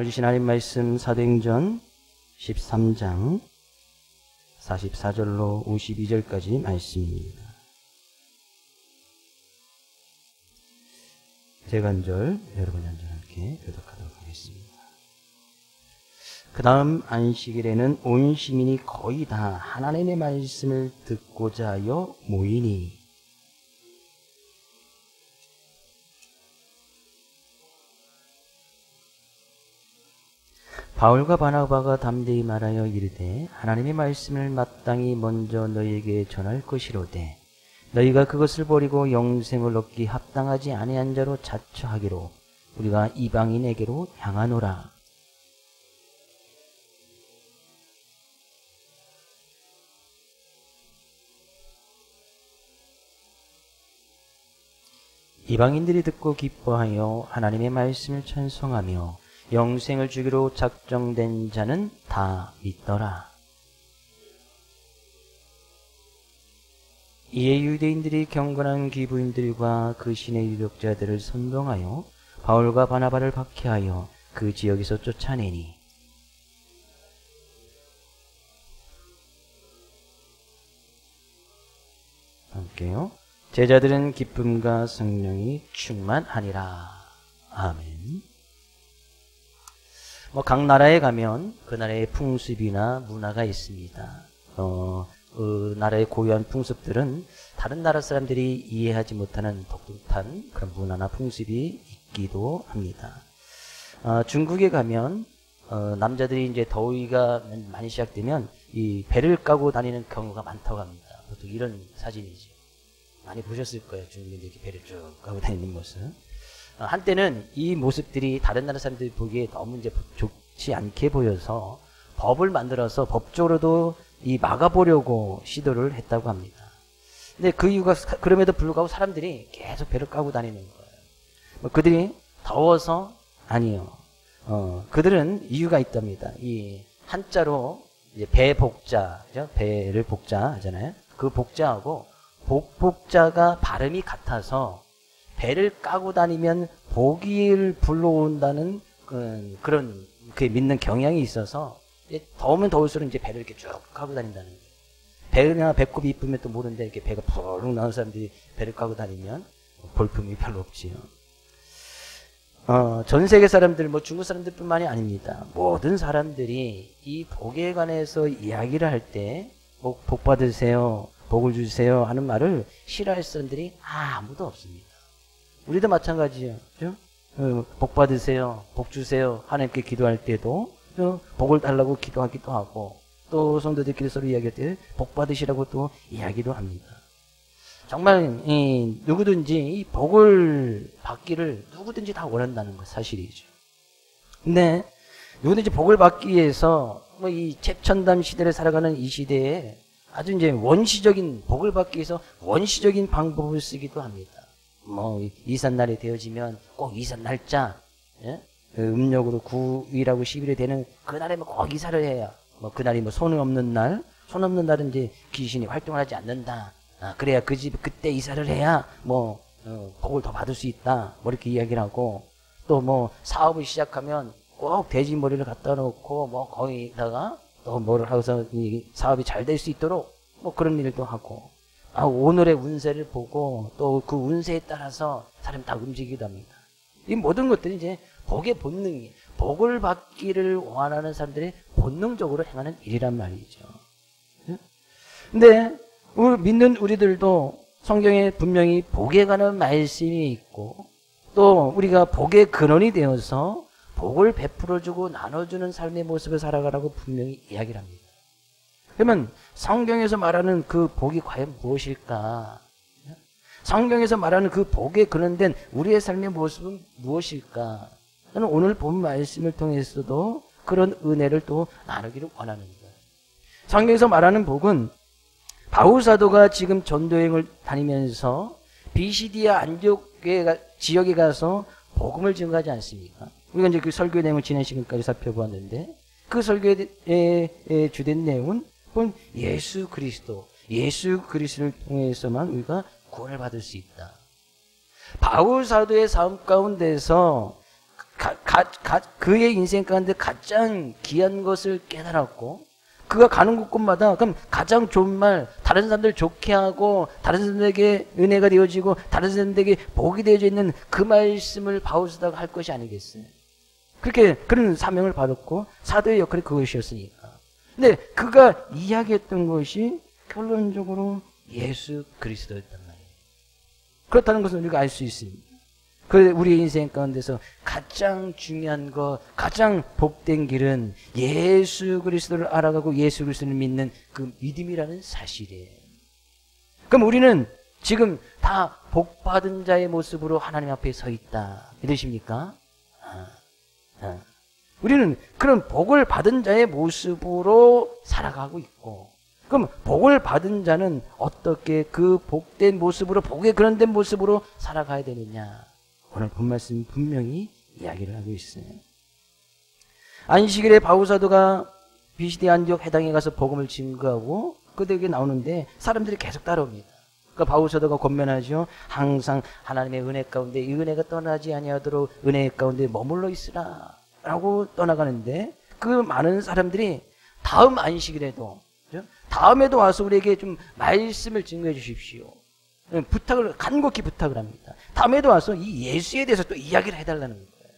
주신 하나님 말씀 사도행전 13장 44절로 52절까지 말씀입니다. 제가 한 절, 여러분이 한 절 함께 교독하도록 하겠습니다. 그 다음 안식일에는 온 시민이 거의 다 하나님의 말씀을 듣고자 하여 모이니 바울과 바나바가 담대히 말하여 이르되 하나님의 말씀을 마땅히 먼저 너희에게 전할 것이로되 너희가 그것을 버리고 영생을 얻기 합당하지 아니한 자로 자처하기로 우리가 이방인에게로 향하노라. 이방인들이 듣고 기뻐하여 하나님의 말씀을 찬송하며 영생을 주기로 작정된 자는 다 믿더라. 이에 유대인들이 경건한 귀부인들과 그 신의 유력자들을 선동하여 바울과 바나바를 박해하여 그 지역에서 쫓아내니 함께요. 제자들은 기쁨과 성령이 충만하니라. 아멘. 각 나라에 가면 그 나라의 풍습이나 문화가 있습니다. 그 나라의 고유한 풍습들은 다른 나라 사람들이 이해하지 못하는 독특한 그런 문화나 풍습이 있기도 합니다. 중국에 가면 남자들이 이제 더위가 많이 시작되면 이 배를 까고 다니는 경우가 많다고 합니다. 보통 이런 사진이죠. 많이 보셨을 거예요. 중국인들이 이렇게 배를 쭉 까고 다니는 모습. 한때는 이 모습들이 다른 나라 사람들이 보기에 너무 이제 좋지 않게 보여서 법을 만들어서 법적으로도 이 막아보려고 시도를 했다고 합니다. 근데 그 이유가 그럼에도 불구하고 사람들이 계속 배를 까고 다니는 거예요. 그들이 더워서 아니요. 그들은 이유가 있답니다. 이 한자로 이제 배복자, 그죠? 배를 복자 하잖아요. 그 복자하고 복복자가 발음이 같아서 배를 까고 다니면 복을 불러온다는 그런 그에 믿는 경향이 있어서 더우면 더울수록 이제 배를 이렇게 쭉 까고 다닌다는 거예요. 배나 배꼽이 이쁘면 또 모르는데 이렇게 배가 푸르륵 나온 사람들이 배를 까고 다니면 볼품이 별로 없지요. 전 세계 사람들, 중국 사람들뿐만이 아닙니다. 모든 사람들이 이 복에 관해서 이야기를 할 때 복 받으세요, 복을 주세요 하는 말을 싫어할 사람들이 아무도 없습니다. 우리도 마찬가지예요. 그죠? 복 받으세요, 복 주세요 하나님께 기도할 때도 복을 달라고 기도하기도 하고 또 성도들끼리 서로 이야기할 때 복 받으시라고 또 이야기도 합니다. 정말 누구든지 이 복을 받기를 누구든지 다 원한다는 것 사실이죠. 근데 누구든지 복을 받기 위해서 이 최첨단 시대를 살아가는 이 시대에 아주 이제 원시적인 복을 받기 위해서 원시적인 방법을 쓰기도 합니다. 이삿날이 되어지면 꼭 이삿 날짜, 예? 음력으로 9일하고 10일이 되는 그날에 꼭 이사를 해야, 그날이 손이 없는 날, 손 없는 날은 이제 귀신이 활동을 하지 않는다. 그래야 그 집 그때 이사를 해야 복을 더 받을 수 있다. 이렇게 이야기를 하고, 또 사업을 시작하면 꼭 돼지 머리를 갖다 놓고 거기다가 또 뭐를 하고서 이 사업이 잘 될 수 있도록 그런 일도 하고, 오늘의 운세를 보고 또 그 운세에 따라서 사람이 다 움직이기도 합니다. 이 모든 것들이 이제 복의 본능이, 복을 받기를 원하는 사람들이 본능적으로 행하는 일이란 말이죠. 근데 믿는 우리들도 성경에 분명히 복에 관한 말씀이 있고 또 우리가 복의 근원이 되어서 복을 베풀어주고 나눠주는 삶의 모습을 살아가라고 분명히 이야기를 합니다. 그러면 성경에서 말하는 그 복이 과연 무엇일까? 성경에서 말하는 그 복에 근원된 우리의 삶의 모습은 무엇일까? 저는 오늘 본 말씀을 통해서도 그런 은혜를 또 나누기를 원하는 거예요. 성경에서 말하는 복은 바울 사도가 지금 전도여행을 다니면서 비시디아 안디옥 지역에 가서 복음을 증거하지 않습니까? 우리가 이제 그 설교의 내용을 지난 시간까지 살펴보았는데 그 설교의 주된 내용은 예수 그리스도를 통해서만 우리가 구원을 받을 수 있다. 바울 사도의 삶 가운데서 그의 인생 가운데 가장 귀한 것을 깨달았고, 그가 가는 곳곳마다 그럼 가장 좋은 말, 다른 사람들 좋게 하고 다른 사람들에게 은혜가 되어지고 다른 사람들에게 복이 되어져 있는 그 말씀을 바울사도가 할 것이 아니겠어요. 그렇게 그런 사명을 받았고 사도의 역할이 그것이었으니까. 근데 그가 이야기했던 것이 결론적으로 예수 그리스도였단 말이에요. 그렇다는 것을 우리가 알 수 있습니다. 그 우리의 인생 가운데서 가장 중요한 것, 가장 복된 길은 예수 그리스도를 알아가고 예수 그리스도를 믿는 그 믿음이라는 사실이에요. 그럼 우리는 지금 다 복받은 자의 모습으로 하나님 앞에 서 있다. 믿으십니까? 우리는 그런 복을 받은 자의 모습으로 살아가고 있고, 그럼 복을 받은 자는 어떻게 그 복된 모습으로, 복의 그런된 모습으로 살아가야 되느냐? 오늘 본 말씀 분명히 이야기를 하고 있어요. 안식일에 바울사도가 비시디 안디옥 회당에 가서 복음을 증거하고 그들에게 나오는데 사람들이 계속 따라옵니다. 그러니까 바울사도가 권면하죠. 항상 하나님의 은혜 가운데 이 은혜가 떠나지 아니하도록 은혜 가운데 머물러 있으라 라고 떠나가는데, 그 많은 사람들이 다음 안식일에도, 다음에도 와서 우리에게 좀 말씀을 증거해 주십시오, 부탁을, 간곡히 부탁을 합니다. 다음에도 와서 이 예수에 대해서 또 이야기를 해달라는 거예요.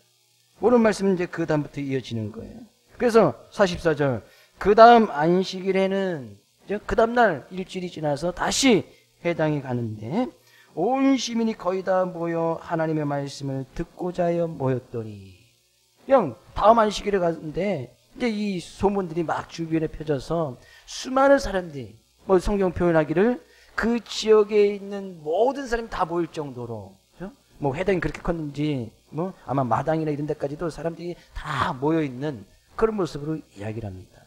오늘 말씀은 이제 그 다음부터 이어지는 거예요. 그래서 44절, 그 다음 안식일에는, 그 다음날 일주일이 지나서 다시 회당에 가는데 온 시민이 거의 다 모여 하나님의 말씀을 듣고자 하여 모였더니, 그냥 다음 안식일에 갔는데 이제 이 소문들이 막 주변에 펴져서 수많은 사람들이, 뭐 성경 표현하기를 그 지역에 있는 모든 사람이 다 모일 정도로, 뭐 회당이 그렇게 컸는지 뭐 아마 마당이나 이런 데까지도 사람들이 다 모여있는 그런 모습으로 이야기를 합니다.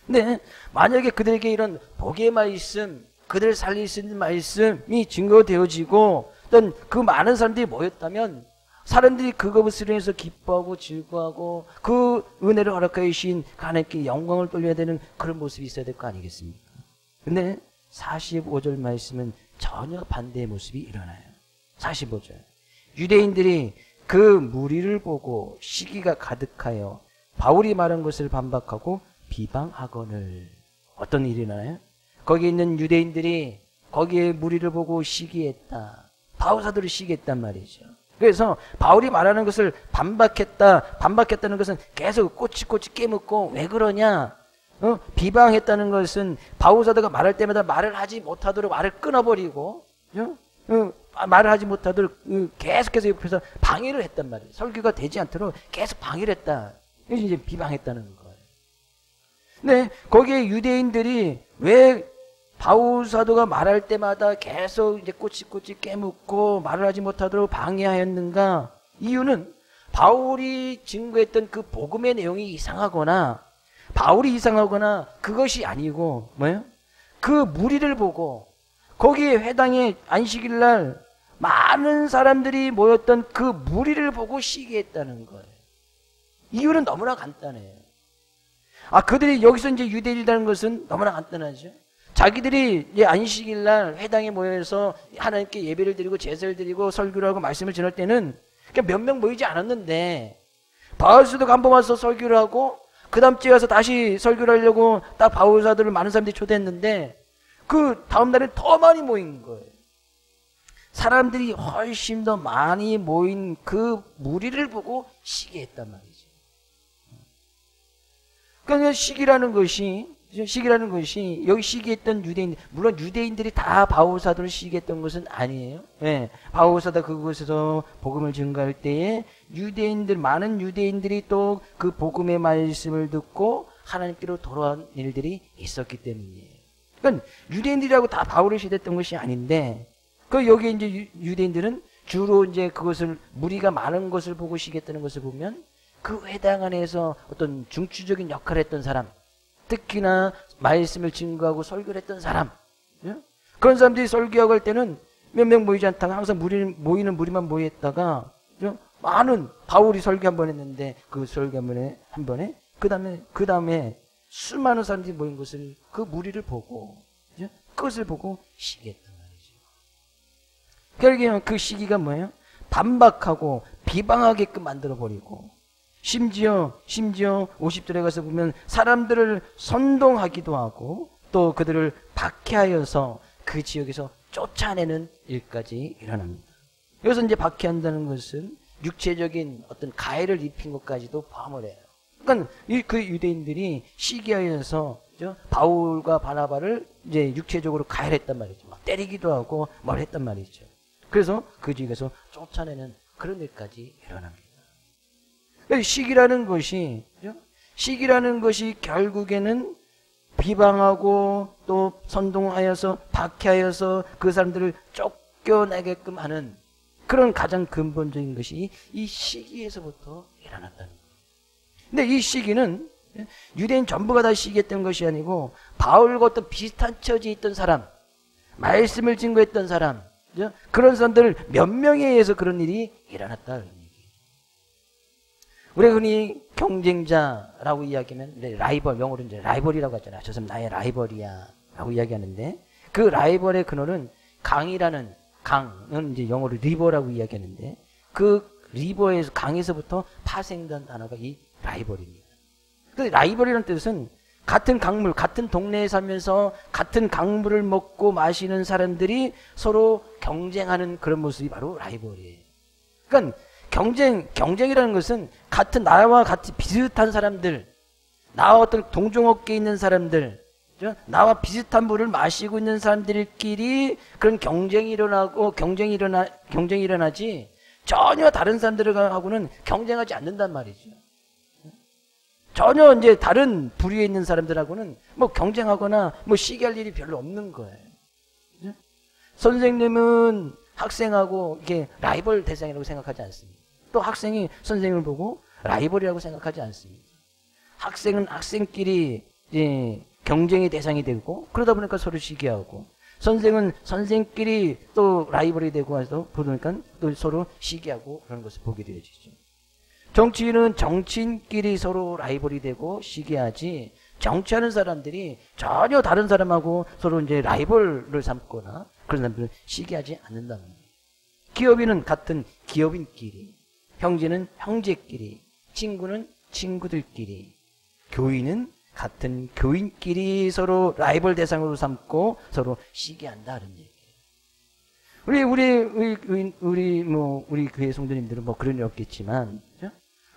근데 만약에 그들에게 이런 복의 말씀, 그들을 살릴 수 있는 말씀이 증거되어지고 어떤 그 많은 사람들이 모였다면 사람들이 그것을 인해서 기뻐하고 즐거워하고 그 은혜를 허락하여 주신 하나님께 영광을 돌려야 되는 그런 모습이 있어야 될 거 아니겠습니까? 근데 45절 말씀은 전혀 반대의 모습이 일어나요. 45절, 유대인들이 그 무리를 보고 시기가 가득하여 바울이 말한 것을 반박하고 비방하거늘. 어떤 일이 일어나요? 거기에 있는 유대인들이 거기에 무리를 보고 시기했다. 바울사도를 시기했단 말이죠. 그래서 바울이 말하는 것을 반박했다는 것은 계속 꼬치꼬치 깨묻고, 왜 그러냐? 비방했다는 것은 바울사도가 말할 때마다 말을 하지 못하도록 말을 끊어버리고, 말을 하지 못하도록 계속해서 옆에서 방해를 했단 말이에요. 설교가 되지 않도록 계속 방해를 했다. 이것이 이제 비방했다는 거예요. 근데 거기에 유대인들이 왜 바울사도가 말할 때마다 계속 이제 꼬치꼬치 깨묻고 말을 하지 못하도록 방해하였는가? 이유는 바울이 증거했던 그 복음의 내용이 이상하거나 바울이 이상하거나 그것이 아니고 뭐예요? 그 무리를 보고, 거기에 회당에 안식일 날 많은 사람들이 모였던 그 무리를 보고 시기했다는 거예요. 이유는 너무나 간단해요. 그들이 여기서 이제 유대인이라는 것은 너무나 간단하죠. 자기들이 이제 안식일 날 회당에 모여서 하나님께 예배를 드리고 제사를 드리고 설교를 하고 말씀을 전할 때는 그냥 몇 명 모이지 않았는데, 바울사도가 한 번 와서 설교를 하고 그 다음 주에 와서 다시 설교를 하려고 딱 바울사도를 많은 사람들이 초대했는데 그 다음 날에 더 많이 모인 거예요. 사람들이 훨씬 더 많이 모인 그 무리를 보고 시기했단 말이죠. 그러니까 시기라는 것이 여기 시기했던 유대인, 물론 유대인들이 다 바울사도를 시기했던 것은 아니에요. 네, 바울사도 그곳에서 복음을 증거할 때에 많은 유대인들이 또 그 복음의 말씀을 듣고 하나님께로 돌아온 일들이 있었기 때문이에요. 그러니까 유대인들이라고 다 바울을 시대했던 것이 아닌데, 그 여기 이제 유대인들은 주로 이제 그것을, 무리가 많은 것을 보고 시기했다는 것을 보면 그 회당 안에서 어떤 중추적인 역할을 했던 사람, 특히나 말씀을 증거하고 설교를 했던 사람, 그런 사람들이 설교하고 할 때는 몇 명 모이지 않다가 항상 모이는 무리만 모였다가 많은, 바울이 설교 한 번 했는데 그 설교 한 번에 그 다음에 수많은 사람들이 모인 것을, 그 무리를 보고 그것을 보고 시기했단 말이죠. 결국에 그 시기가 뭐예요? 반박하고 비방하게끔 만들어버리고, 심지어 50절에 가서 보면 사람들을 선동하기도 하고 또 그들을 박해하여서 그 지역에서 쫓아내는 일까지 일어납니다. 여기서 이제 박해한다는 것은 육체적인 어떤 가해를 입힌 것까지도 포함을 해요. 그러니까 그 유대인들이 시기하여서 바울과 바나바를 이제 육체적으로 가해를 했단 말이죠. 막 때리기도 하고 뭘 했단 말이죠. 그래서 그 지역에서 쫓아내는 그런 일까지 일어납니다. 시기라는 것이 결국에는 비방하고 또 선동하여서 박해하여서 그 사람들을 쫓겨내게끔 하는 그런 가장 근본적인 것이 이 시기에서부터 일어났다는 거예요. 근데 이 시기는 유대인 전부가 다 시기했던 것이 아니고 바울과 어떤 비슷한 처지에 있던 사람, 말씀을 증거했던 사람, 그런 사람들 몇 명에 의해서 그런 일이 일어났다는 얘기예요. 우리가 흔히 경쟁자라고 이야기하면 라이벌, 영어로 이제 라이벌이라고 하잖아요. 저 사람 나의 라이벌이야 라고 이야기하는데, 그 라이벌의 근원은 강이라는, 강은 이제 영어로 리버라고 이야기하는데, 그 리버에서, 강에서부터 파생된 단어가 이 라이벌입니다. 그 라이벌이라는 뜻은 같은 강물, 같은 동네에 살면서 같은 강물을 먹고 마시는 사람들이 서로 경쟁하는 그런 모습이 바로 라이벌이에요. 그러니까 경쟁이라는 것은 같은 나와 같이 비슷한 사람들, 나와 어떤 동종업계에 있는 사람들, 나와 비슷한 물을 마시고 있는 사람들끼리 그런 경쟁이 일어나지 전혀 다른 사람들하고는 경쟁하지 않는단 말이죠. 전혀 이제 다른 부류에 있는 사람들하고는 뭐 경쟁하거나 뭐 시기할 일이 별로 없는 거예요. 선생님은 학생하고 이게 라이벌 대상이라고 생각하지 않습니다. 또 학생이 선생님을 보고 라이벌이라고 생각하지 않습니다. 학생은 학생끼리 이제 경쟁의 대상이 되고, 그러다 보니까 서로 시기하고, 선생은 선생끼리 또 라이벌이 되고 해서 보니까 또 서로 시기하고 그런 것을 보게 되어지죠. 정치인은 정치인끼리 서로 라이벌이 되고 시기하지, 정치하는 사람들이 전혀 다른 사람하고 서로 이제 라이벌을 삼거나 그런 사람들은 시기하지 않는다는 거예요. 기업인은 같은 기업인끼리, 형제는 형제끼리, 친구는 친구들끼리, 교인은 같은 교인끼리 서로 라이벌 대상으로 삼고 서로 시기한다는 얘기예요. 우리 교회 성도님들은 뭐 그런 일 없겠지만,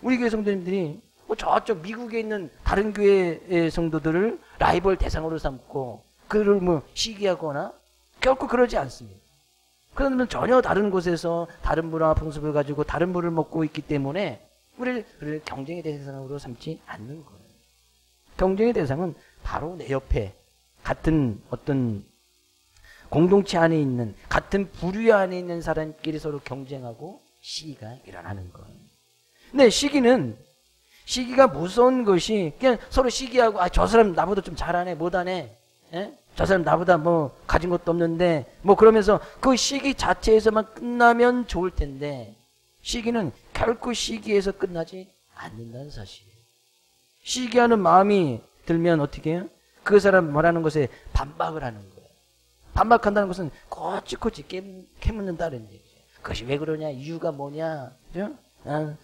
우리 교회 성도님들이 뭐 저쪽 미국에 있는 다른 교회의 성도들을 라이벌 대상으로 삼고 그를 뭐 시기하거나 결코 그러지 않습니다. 그러면 전혀 다른 곳에서 다른 문화 풍습을 가지고 다른 물을 먹고 있기 때문에 우리를 경쟁의 대상으로 삼지 않는 거예요. 경쟁의 대상은 바로 내 옆에 같은 어떤 공동체 안에 있는, 같은 부류 안에 있는 사람끼리 서로 경쟁하고 시기가 일어나는 거예요. 근데 시기가 무서운 것이 그냥 서로 시기하고, 아, 저 사람 나보다 좀 잘하네, 못하네, 저 사람 나보다 뭐 가진 것도 없는데 뭐 그러면서 그 시기 자체에서만 끝나면 좋을 텐데, 시기는 결코 시기에서 끝나지 않는다는 사실이에요. 시기하는 마음이 들면 어떻게 해요? 그 사람 말하는 것에 반박을 하는 거예요. 반박한다는 것은 꼬치꼬치 캐묻는다는 얘기죠. 그것이 왜 그러냐, 이유가 뭐냐,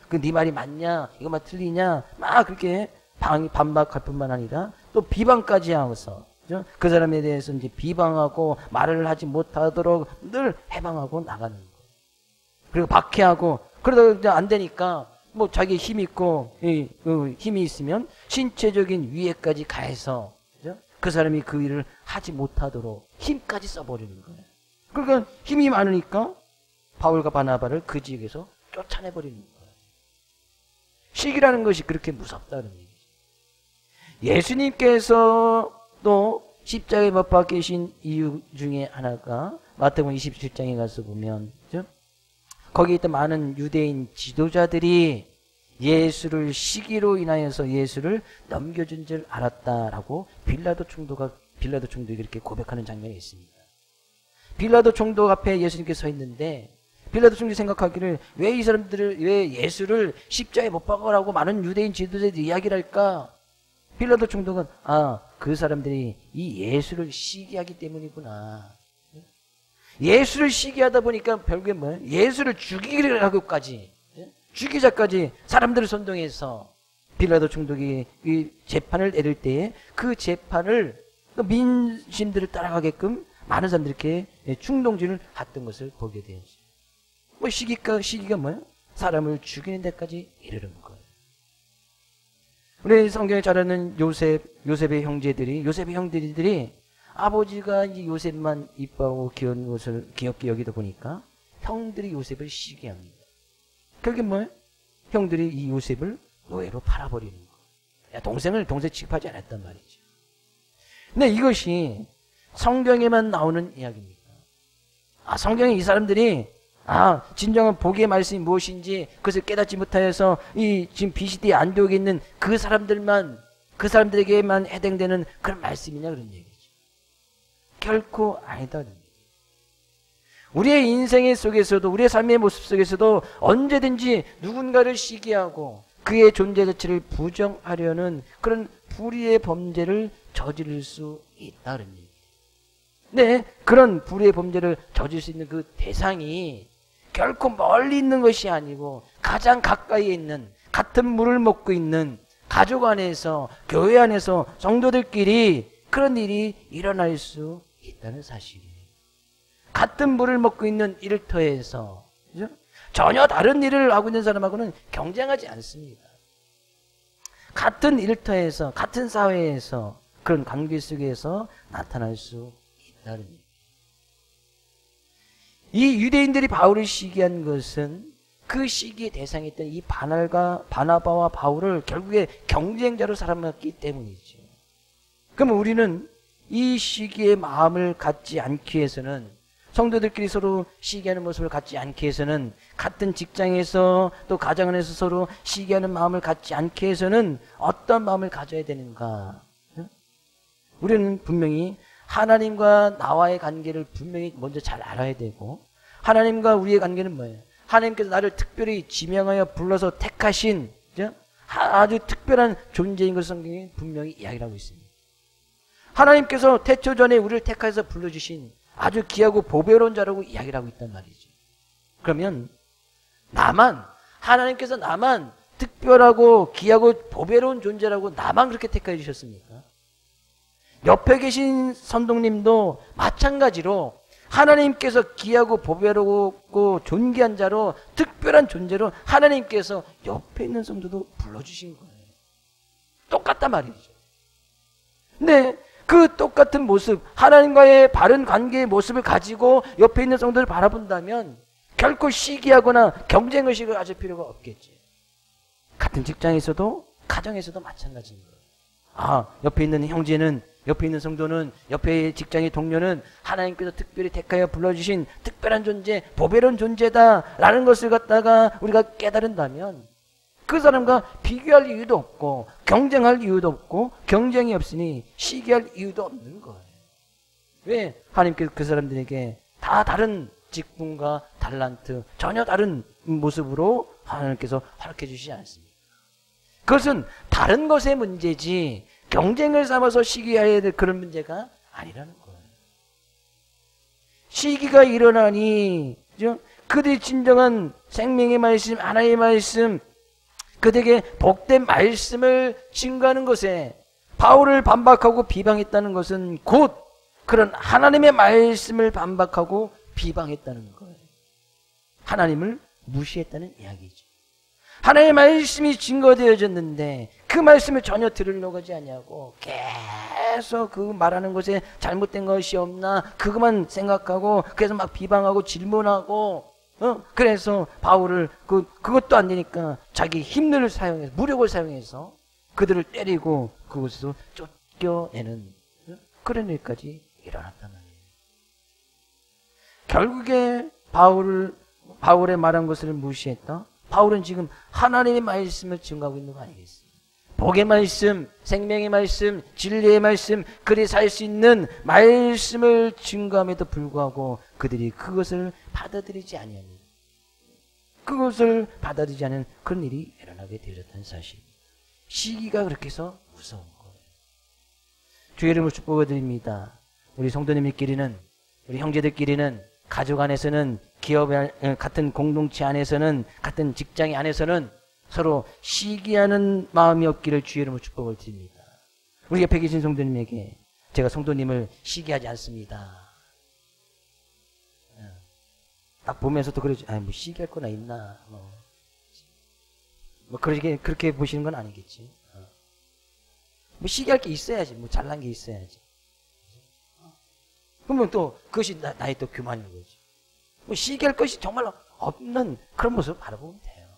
그 네 말이 맞냐, 이것만 틀리냐, 막 그렇게 반박할 뿐만 아니라 또 비방까지 하고서 그 사람에 대해서 이제 비방하고 말을 하지 못하도록 늘 해방하고 나가는 거예요. 그리고 박해하고, 그러다가 이제 안 되니까 뭐 자기 힘이 있고 힘이 있으면 신체적인 위해까지 가해서 그 사람이 그 일을 하지 못하도록 힘까지 써버리는 거예요. 그러니까 힘이 많으니까 바울과 바나바를 그 지역에서 쫓아내버리는 거예요. 시기라는 것이 그렇게 무섭다는 얘기죠. 예수님께서 또 십자가에 못 박혀 계신 이유 중에 하나가 마태복음 27장에 가서 보면 거기에 있던 많은 유대인 지도자들이 예수를 시기로 인하여서 예수를 넘겨준 줄 알았다라고 빌라도 총독이 이렇게 고백하는 장면이 있습니다. 빌라도 총독 앞에 예수님께서 서 있는데 빌라도 총독이 생각하기를 왜 이 사람들을, 왜 예수를 십자가에 못 박으라고 많은 유대인 지도자들이 이야기를 할까? 빌라도 총독은 그 사람들이 이 예수를 시기하기 때문이구나. 예수를 시기하다 보니까 결국에 뭐예요? 예수를 죽이려고까지, 죽이자까지 사람들을 선동해서 빌라도 총독이 이 재판을 내릴 때에 그 재판을 민심들을 따라가게끔 많은 사람들이 이렇게 충동질을 했던 것을 보게 되죠. 뭐 시기가 뭐예요? 사람을 죽이는 데까지 이르는 거예요. 우리 성경에 잘 아는 요셉의 형제들이 아버지가 이 요셉만 이뻐하고 귀여운 것을 귀엽게 여기다 보니까 형들이 요셉을 시기합니다. 그게 뭐예요? 형들이 이 요셉을 노예로 팔아버리는 거예요. 동생 취급하지 않았단 말이죠. 근데 이것이 성경에만 나오는 이야기입니다. 성경에 이 사람들이 진정한 복의 말씀이 무엇인지 그것을 깨닫지 못하여서 이 지금 BCD 안디옥에 있는 그 사람들에게만 해당되는 그런 말씀이냐 그런 얘기죠. 결코 아니다. 우리의 인생의 속에서도 우리의 삶의 모습 속에서도 언제든지 누군가를 시기하고 그의 존재 자체를 부정하려는 그런 불의의 범죄를 저지를 수 있다는 얘기예요. 네, 그런 불의의 범죄를 저질 수 있는 그 대상이 결코 멀리 있는 것이 아니고 가장 가까이에 있는 같은 물을 먹고 있는 가족 안에서 교회 안에서 성도들끼리 그런 일이 일어날 수 있다는 사실이에요. 같은 물을 먹고 있는 일터에서 그죠? 전혀 다른 일을 하고 있는 사람하고는 경쟁하지 않습니다. 같은 일터에서 같은 사회에서 그런 관계 속에서 나타날 수 있다는 얘기예요. 이 유대인들이 바울을 시기한 것은 그 시기의 대상이었던 이 바나바와 바울을 결국에 경쟁자로 삼았기 때문이죠. 그럼 우리는 이 시기의 마음을 갖지 않기 위해서는 성도들끼리 서로 시기하는 모습을 갖지 않기 위해서는 같은 직장에서 또 가정 안에서 서로 시기하는 마음을 갖지 않기 위해서는 어떤 마음을 가져야 되는가? 우리는 분명히 하나님과 나와의 관계를 분명히 먼저 잘 알아야 되고 하나님과 우리의 관계는 뭐예요? 하나님께서 나를 특별히 지명하여 불러서 택하신 아주 특별한 존재인 것을 성경이 분명히 이야기를 하고 있습니다. 하나님께서 태초 전에 우리를 택하여서 불러주신 아주 귀하고 보배로운 자라고 이야기를 하고 있단 말이죠. 그러면 하나님께서 나만 특별하고 귀하고 보배로운 존재라고 나만 그렇게 택해 주셨습니까? 옆에 계신 선동님도 마찬가지로 하나님께서 귀하고 보배롭고 존귀한 자로 특별한 존재로 하나님께서 옆에 있는 성도도 불러주신 거예요. 똑같단 말이죠. 근데 그 똑같은 모습, 하나님과의 바른 관계의 모습을 가지고 옆에 있는 성도를 바라본다면 결코 시기하거나 경쟁의식을 가질 필요가 없겠지. 같은 직장에서도 가정에서도 마찬가지인 거예요. 옆에 있는 형제는, 옆에 있는 성도는, 옆에 직장의 동료는 하나님께서 특별히 택하여 불러주신 특별한 존재, 보배로운 존재다라는 것을 갖다가 우리가 깨달은다면 그 사람과 비교할 이유도 없고 경쟁할 이유도 없고 경쟁이 없으니 시기할 이유도 없는 거예요. 왜? 하나님께서 그 사람들에게 다 다른 직분과 달란트, 전혀 다른 모습으로 하나님께서 허락해 주시지 않습니다. 그것은 다른 것의 문제지 경쟁을 삼아서 시기해야 될 그런 문제가 아니라는 거예요. 시기가 일어나니 그들이 진정한 생명의 말씀, 하나님의 말씀, 그들에게 복된 말씀을 증거하는 것에 바울을 반박하고 비방했다는 것은 곧 그런 하나님의 말씀을 반박하고 비방했다는 거예요. 하나님을 무시했다는 이야기죠. 하나님의 말씀이 증거되어졌는데 그 말씀을 전혀 들으려고 하지 아니하고 계속 그 말하는 것에 잘못된 것이 없나 그것만 생각하고 그래서 막 비방하고 질문하고 그래서 바울을 그것도 안 되니까 자기 힘을 사용해서 무력을 사용해서 그들을 때리고 그곳에서 쫓겨내는 그런 일까지 일어났단 말이에요. 결국에 바울의 말한 것을 무시했다. 바울은 지금 하나님의 말씀을 증거하고 있는 거 아니겠어요? 복의 말씀, 생명의 말씀, 진리의 말씀, 그리 살 수 있는 말씀을 증거함에도 불구하고 그들이 그것을 받아들이지 아니하는, 그것을 받아들이지 않은 그런 일이 일어나게 되었다는 사실. 시기가 그렇게 해서 무서운 거예요. 주의 이름으로 축복을 드립니다. 우리 성도님들끼리는, 우리 형제들끼리는 가족 안에서는 기업 같은 공동체 안에서는 같은 직장 안에서는 서로 시기하는 마음이 없기를 주의 이름으로 축복을 드립니다. 우리 옆에 계신 성도님에게 제가 성도님을 시기하지 않습니다. 딱 보면서도 그러지. 뭐 시기할 거나 있나. 뭐 그렇게 보시는 건 아니겠지. 뭐 시기할 게 있어야지. 뭐 잘난 게 있어야지. 그러면 또 그것이 나의 또 교만인 거지. 뭐 시기할 것이 정말로 없는 그런 모습을 바라보면 돼요.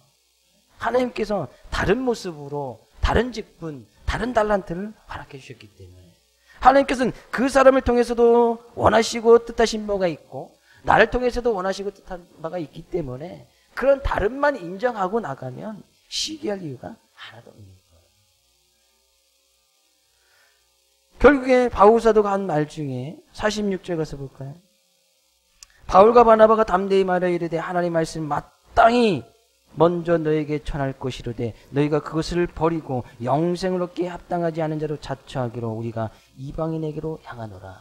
하나님께서 다른 모습으로 다른 직분, 다른 달란트를 허락해 주셨기 때문에 하나님께서는 그 사람을 통해서도 원하시고 뜻하신 바가 있고 나를 통해서도 원하시고 뜻한 바가 있기 때문에 그런 다름만 인정하고 나가면 시기할 이유가 하나도 없는 거예요. 결국에 바울 사도가 한 말 중에 46절 가서 볼까요? 바울과 바나바가 담대히 말하여 이르되 하나님의 말씀을 마땅히 먼저 너에게 전할 것이로되 너희가 그것을 버리고 영생을 얻기에 합당하지 않은 자로 자처하기로 우리가 이방인에게로 향하노라.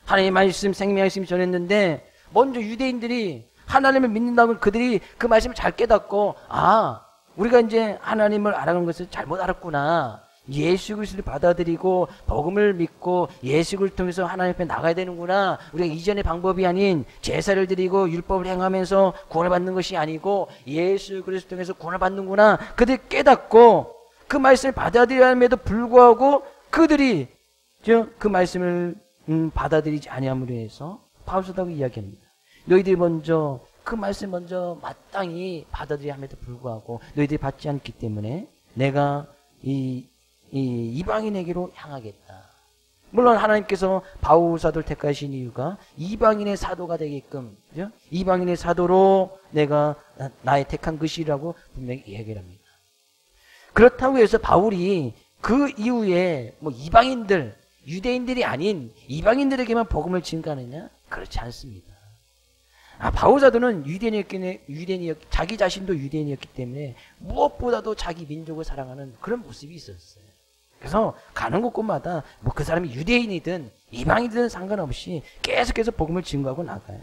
하나님의 말씀, 생명의 말씀이 전했는데 먼저 유대인들이 하나님을 믿는다면 그들이 그 말씀을 잘 깨닫고 우리가 이제 하나님을 알아가는 것을 잘못 알았구나. 예수 그리스도를 받아들이고 복음을 믿고 예수 그리스도를 통해서 하나님 앞에 나가야 되는구나. 우리가 이전의 방법이 아닌 제사를 드리고 율법을 행하면서 구원을 받는 것이 아니고 예수 그리스도를 통해서 구원을 받는구나. 그들이 깨닫고 그 말씀을 받아들여야 함에도 불구하고 그들이 그 말씀을 받아들이지 아니함으로 해서 바울 사도가 이야기합니다. 너희들이 먼저 그 말씀 먼저 마땅히 받아들여야 함에도 불구하고 너희들이 받지 않기 때문에 내가 이 이방인에게로 향하겠다. 물론 하나님께서 바울 사도를 택하신 이유가 이방인의 사도가 되게끔, 그죠? 이방인의 사도로 내가 나의 택한 것이라고 분명히 이야기를 합니다. 그렇다고 해서 바울이 그 이후에 뭐 이방인들, 유대인들이 아닌 이방인들에게만 복음을 증가하느냐? 그렇지 않습니다. 바울 사도는 자기 자신도 유대인이었기 때문에 무엇보다도 자기 민족을 사랑하는 그런 모습이 있었어요. 그래서 가는 곳곳마다 뭐 그 사람이 유대인이든 이방인이든 상관없이 계속해서 복음을 증거하고 나가요.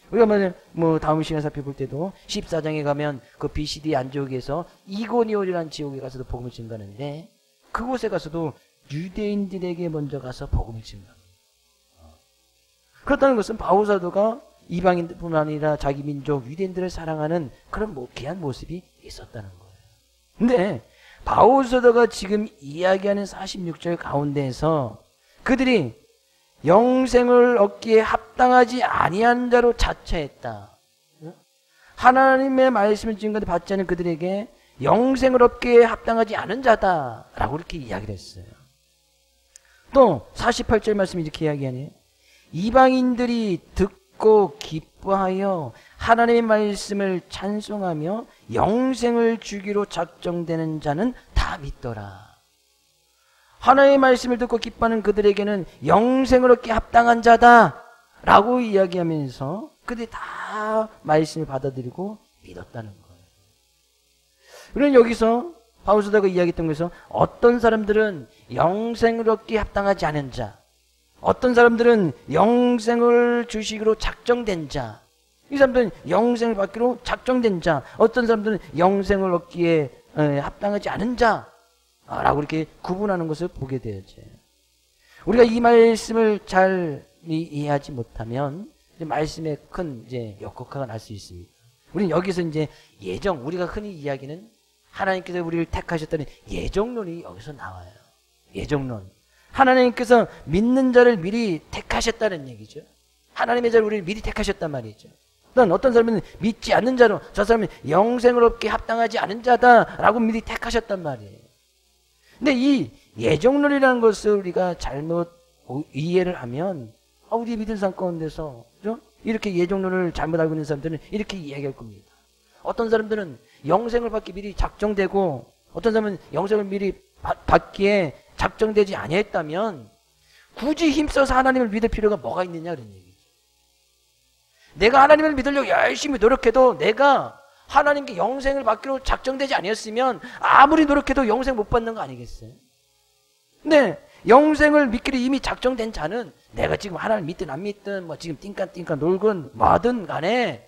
우리가 뭐 다음 시간에 살펴볼 때도 14장에 가면 그 BCD 안디옥에서 이고니온이라는 지역에 가서도 복음을 증거하는데 그곳에 가서도 유대인들에게 먼저 가서 복음을 증거합니다. 그렇다는 것은 바울 사도가 이방인뿐만 아니라 자기 민족 유대인들을 사랑하는 그런 귀한 모습이 있었다는 거예요. 근데 바울 사도가 지금 이야기하는 46절 가운데에서 그들이 영생을 얻기에 합당하지 아니한 자로 자처했다. 하나님의 말씀을 지금까지 받지 않은 그들에게 영생을 얻기에 합당하지 않은 자다라고 이렇게 이야기를 했어요. 또 48절 말씀이 이렇게 이야기하네요. 이방인들이 듣고 기뻐하여 하나님의 말씀을 찬송하며 영생을 주기로 작정되는 자는 다 믿더라. 하나님의 말씀을 듣고 기뻐하는 그들에게는 영생을 얻기에 합당한 자다라고 이야기하면서 그들이 다 말씀을 받아들이고 믿었다는 거예요. 우리는 여기서 바울 사도가 이야기했던 것에서 어떤 사람들은 영생을 얻기에 합당하지 않은 자, 어떤 사람들은 영생을 주시기로 작정된 자, 이 사람들은 영생을 받기로 작정된 자, 어떤 사람들은 영생을 얻기에 합당하지 않은 자라고 이렇게 구분하는 것을 보게 되었죠. 우리가 이 말씀을 잘 이해하지 못하면 말씀에 큰 역효과가 날 수 있습니다. 우리는 여기서 우리가 흔히 이야기는 하나님께서 우리를 택하셨다는 예정론이 여기서 나와요. 예정론. 하나님께서 믿는 자를 미리 택하셨다는 얘기죠. 하나님의 자를 우리를 미리 택하셨단 말이죠. 어떤 사람은 믿지 않는 자로 저 사람은 영생을 얻기에 합당하지 않은 자다라고 미리 택하셨단 말이에요. 근데 이 예정론이라는 것을 우리가 잘못 이해를 하면 우리 믿는 사람 가운데서 그죠? 이렇게 예정론을 잘못 알고 있는 사람들은 이렇게 이야기할 겁니다. 어떤 사람들은 영생을 받기 미리 작정되고 어떤 사람은 영생을 미리 받기에 작정되지 아니했다면 굳이 힘써서 하나님을 믿을 필요가 뭐가 있느냐 그런 얘기죠. 내가 하나님을 믿으려고 열심히 노력해도 내가 하나님께 영생을 받기로 작정되지 아니었으면 아무리 노력해도 영생 못 받는 거 아니겠어요? 근데 영생을 믿기로 이미 작정된 자는 내가 지금 하나님 믿든 안 믿든 뭐 지금 띵까띵까 놀건 뭐든 간에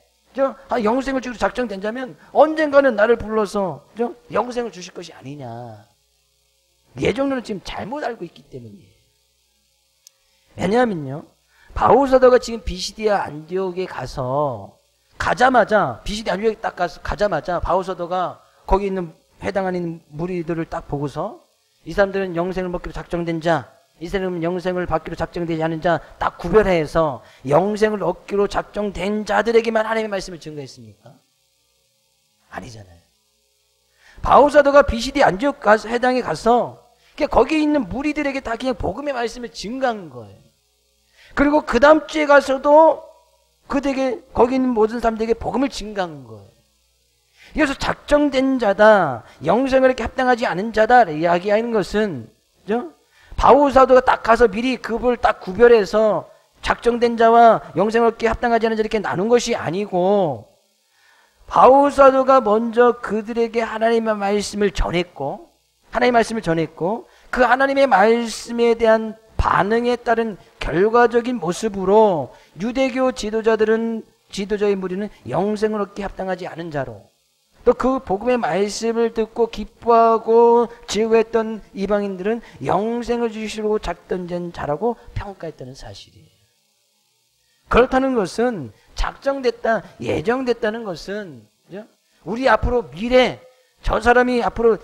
영생을 주기로 작정된다면 언젠가는 나를 불러서 영생을 주실 것이 아니냐. 예정론은 지금 잘못 알고 있기 때문이에요. 왜냐하면요, 바울 사도가 지금 비시디아 안디옥에 가자마자 비시디아 안디옥에 딱 가자마자 바울 사도가 거기 있는 해당하는 무리들을 딱 보고서 이 사람들은 영생을 먹기로 작정된 자, 이 사람은 영생을 받기로 작정되지 않은 자 딱 구별해서 영생을 얻기로 작정된 자들에게만 하나님의 말씀을 증거했습니까? 아니잖아요. 바울 사도가 비시디 안디옥 해당에 가서 거기 있는 무리들에게 다 그냥 복음의 말씀을 증거한 거예요. 그리고 그 다음 주에 가서도 그들에게 거기 있는 모든 사람들에게 복음을 증거한 거예요. 그래서 작정된 자다, 영생을 이렇게 합당하지 않은 자다 이야기하는 것은 바울 사도가 딱 가서 미리 그걸 딱 구별해서 작정된 자와 영생을 얻기에 합당하지 않은 자 이렇게 나눈 것이 아니고, 바울 사도가 먼저 그들에게 하나님의 말씀을 전했고, 그 하나님의 말씀에 대한 반응에 따른 결과적인 모습으로 유대교 지도자의 무리는 영생을 얻기에 합당하지 않은 자로, 또 그 복음의 말씀을 듣고 기뻐하고 즐거워했던 이방인들은 영생을 주시려고 작정된 자라고 평가했다는 사실이에요. 그렇다는 것은 작정됐다, 예정됐다는 것은 우리 앞으로 미래 저 사람이 앞으로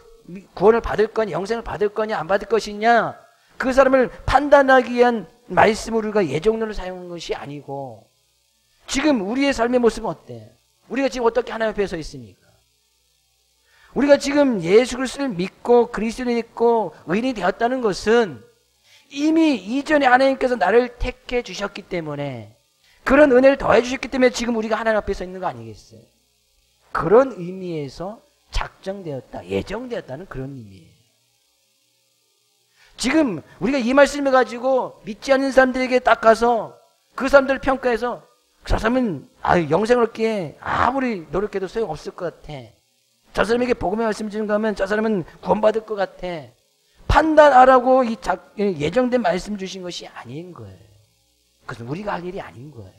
구원을 받을 거냐, 영생을 받을 거냐, 안 받을 것이냐, 그 사람을 판단하기 위한 말씀으로 우리가 예정론을 사용한 것이 아니고, 지금 우리의 삶의 모습은 어때? 우리가 지금 어떻게 하나님 앞에 서 있습니까? 우리가 지금 예수 그리스도를 믿고 그리스도를 믿고 의인이 되었다는 것은 이미 이전에 하나님께서 나를 택해 주셨기 때문에, 그런 은혜를 더해 주셨기 때문에 지금 우리가 하나님 앞에 서 있는 거 아니겠어요? 그런 의미에서 작정되었다, 예정되었다는 그런 의미예요. 지금 우리가 이 말씀을 가지고 믿지 않는 사람들에게 딱 가서 그 사람들을 평가해서 저 사람은 영생을 얻기에 아무리 노력해도 소용없을 것 같아, 저 사람에게 복음의 말씀을 증거하면 저 사람은 구원받을 것 같아, 판단하라고 예정된 말씀 주신 것이 아닌 거예요. 그것은 우리가 할 일이 아닌 거예요.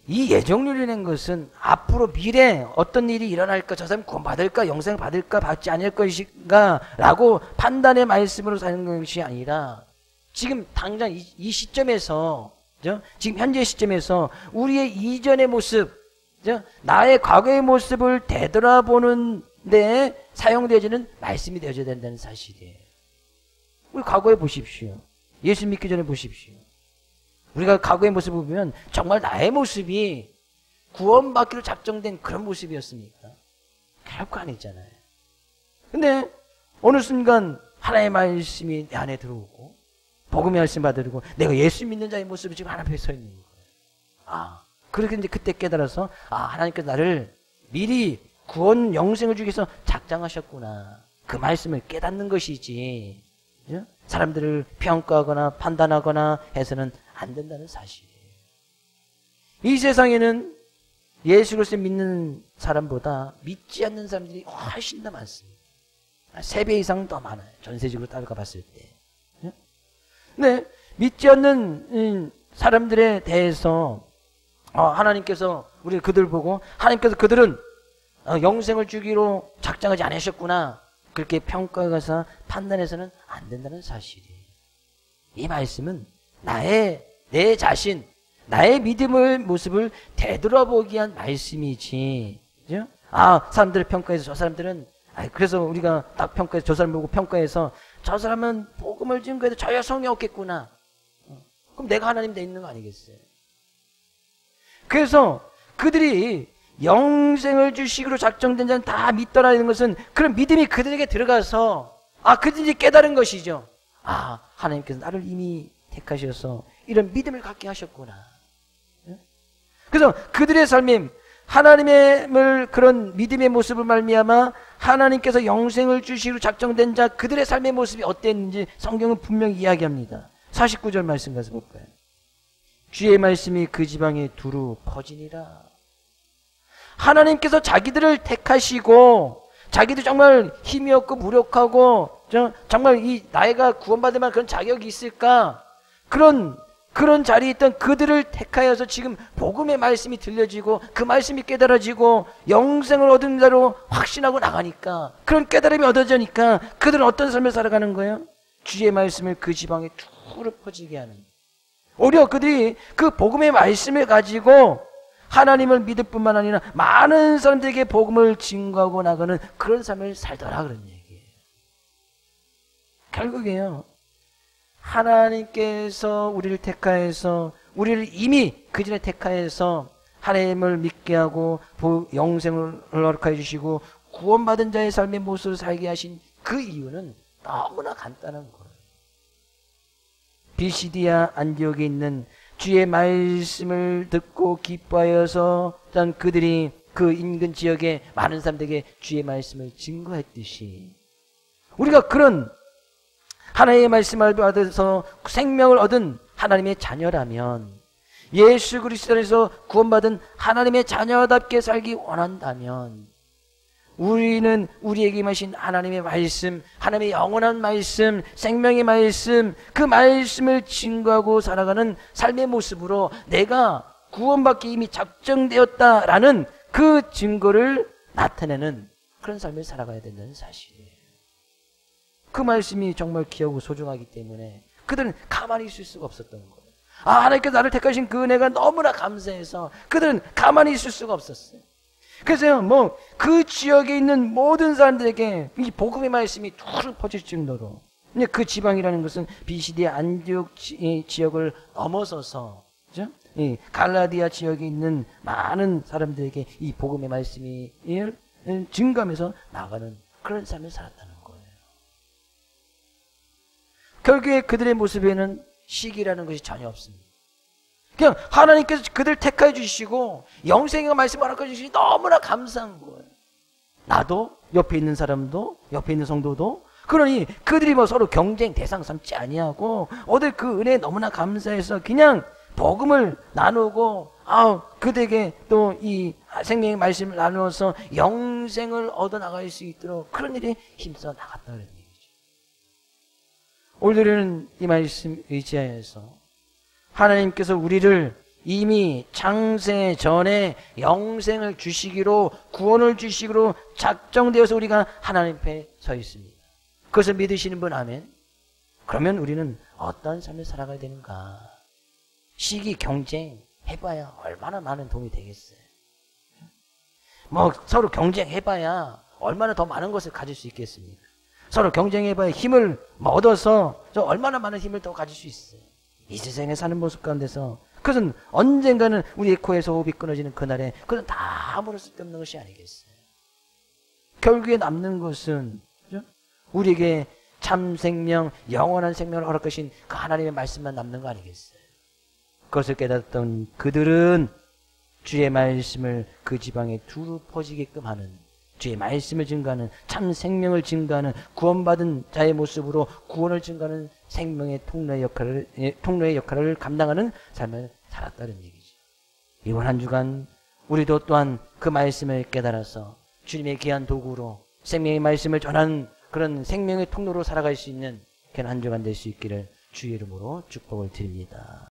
이 예정론이라는 것은 앞으로 미래 어떤 일이 일어날까, 저 사람 구원받을까, 영생 받을까, 받지 않을 것인가 라고 판단의 말씀으로 사는 것이 아니라, 지금 당장 이 시점에서, 지금 현재 시점에서 우리의 이전의 모습, 나의 과거의 모습을 되돌아보는 데 사용되어지는 말씀이 되어져야 된다는 사실이에요. 우리 과거에 보십시오. 예수 믿기 전에 보십시오. 우리가 과거의 모습을 보면 정말 나의 모습이 구원받기로 작정된 그런 모습이었습니까? 결코 아니잖아요. 근데 어느 순간 하나님의 말씀이 내 안에 들어오고 복음의 말씀 받으려고 내가 예수 믿는 자의 모습을 지금 하나님 앞에 서 있는 거예요. 그렇게 이제 그때 깨달아서 하나님께서 나를 미리 구원 영생을 주기 위해서 작정하셨구나, 그 말씀을 깨닫는 것이지 사람들을 평가하거나 판단하거나 해서는 안 된다는 사실이에요. 이 세상에는 예수 그리스도 믿는 사람보다 믿지 않는 사람들이 훨씬 더 많습니다. 3배 이상 더 많아요, 전세적으로 따라가 봤을 때. 네, 믿지 않는 사람들에 대해서 하나님께서 우리 그들 보고 하나님께서 그들은 영생을 주기로 작정하지 않으셨구나, 그렇게 평가해서 판단해서는 안 된다는 사실이에요. 이 말씀은 내 자신, 나의 믿음의 모습을 되돌아보기 위한 말씀이지, 그죠? 사람들을 평가해서 저 사람들은, 그래서 우리가 딱 평가해서 저 사람 보고 평가해서 저 사람은 복음을 증거해도 저 여성이 없겠구나, 그럼 내가 하나님 돼 있는 거 아니겠어요? 그래서 그들이 영생을 주시기로 작정된 자는 다 믿더라는 것은 그런 믿음이 그들에게 들어가서 그들이 깨달은 것이죠. 하나님께서 나를 이미 택하셔서 이런 믿음을 갖게 하셨구나. 그래서 그들의 삶에 하나님의 그런 믿음의 모습을 말미암아 하나님께서 영생을 주시기로 작정된 자 그들의 삶의 모습이 어땠는지 성경은 분명히 이야기합니다. 49절 말씀 가서 볼까요? 주의 말씀이 그 지방에 두루 퍼지니라. 하나님께서 자기들을 택하시고 자기도 정말 힘이 없고 무력하고 정말 이 나이가 구원받을 만한 그런 자격이 있을까? 그런 자리에 있던 그들을 택하여서 지금 복음의 말씀이 들려지고 그 말씀이 깨달아지고 영생을 얻은 자로 확신하고 나가니까, 그런 깨달음이 얻어지니까 그들은 어떤 삶을 살아가는 거예요? 주의 말씀을 그 지방에 두루 퍼지게 하는, 오히려 그들이 그 복음의 말씀을 가지고 하나님을 믿을 뿐만 아니라 많은 사람들에게 복음을 증거하고 나가는 그런 삶을 살더라, 그런 얘기예요. 결국에요, 하나님께서 우리를 택하여서, 우리를 이미 그 전에 택하여서 하나님을 믿게 하고 영생을 허락하여 주시고 구원받은 자의 삶의 모습을 살게 하신 그 이유는 너무나 간단한 거예요. 비시디아 안디옥에 있는 주의 말씀을 듣고 기뻐하여서 그들이 그 인근 지역의 많은 사람들에게 주의 말씀을 증거했듯이, 우리가 그런 하나님의 말씀을 받아서 생명을 얻은 하나님의 자녀라면, 예수 그리스도에서 구원받은 하나님의 자녀답게 살기 원한다면, 우리는 우리에게 임하신 하나님의 말씀, 하나님의 영원한 말씀, 생명의 말씀, 그 말씀을 증거하고 살아가는 삶의 모습으로 내가 구원받기 이미 작정되었다라는 그 증거를 나타내는 그런 삶을 살아가야 된다는 사실이에요. 그 말씀이 정말 귀하고 소중하기 때문에 그들은 가만히 있을 수가 없었던 거예요. 하나님께서 나를 택하신 그 은혜가 너무나 감사해서 그들은 가만히 있을 수가 없었어요. 그래서 그 지역에 있는 모든 사람들에게 이 복음의 말씀이 툭 퍼질 정도로, 그 지방이라는 것은 비시디아 안디옥 지역을 넘어서서, 그죠? 이 갈라디아 지역에 있는 많은 사람들에게 이 복음의 말씀이 증가하면서 나가는 그런 삶을 살았다는 거예요. 결국에 그들의 모습에는 시기라는 것이 전혀 없습니다. 그냥 하나님께서 그들 택하여 주시고 영생의 말씀을 허락해 주시니 너무나 감사한 거예요. 나도, 옆에 있는 사람도, 옆에 있는 성도도. 그러니 그들이 서로 경쟁 대상 삼지 아니하고 오늘 그 은혜에 너무나 감사해서 그냥 복음을 나누고 그들에게 또 이 생명의 말씀을 나누어서 영생을 얻어 나갈 수 있도록 그런 일에 힘써 나갔다는 얘기죠. 오늘은 이 말씀 의지하여서 하나님께서 우리를 이미 창세 전에 영생을 주시기로, 구원을 주시기로 작정되어서 우리가 하나님 앞에 서 있습니다. 그것을 믿으시는 분 아멘? 그러면 우리는 어떤 삶을 살아가야 되는가? 시기, 경쟁 해봐야 얼마나 많은 도움이 되겠어요. 서로 경쟁해봐야 얼마나 더 많은 것을 가질 수 있겠습니까? 서로 경쟁해봐야 힘을 얻어서 얼마나 많은 힘을 더 가질 수 있어요. 이 세상에 사는 모습 가운데서 그것은 언젠가는 우리의 코에서 호흡이 끊어지는 그날에 그것은 다 아무런 쓸데없는 것이 아니겠어요. 결국에 남는 것은, 그렇죠? 우리에게 참 생명, 영원한 생명을 허락하신 그 하나님의 말씀만 남는 거 아니겠어요. 그것을 깨닫던 그들은 주의 말씀을 그 지방에 두루 퍼지게끔 하는, 주의 말씀을 증가하는, 참 생명을 증가하는, 구원받은 자의 모습으로 구원을 증가하는 생명의 통로의 역할을 감당하는 삶을 살았다는 얘기죠. 이번 한 주간 우리도 또한 그 말씀을 깨달아서 주님의 귀한 도구로 생명의 말씀을 전하는 그런 생명의 통로로 살아갈 수 있는 그런 한 주간 될 수 있기를 주의 이름으로 축복을 드립니다.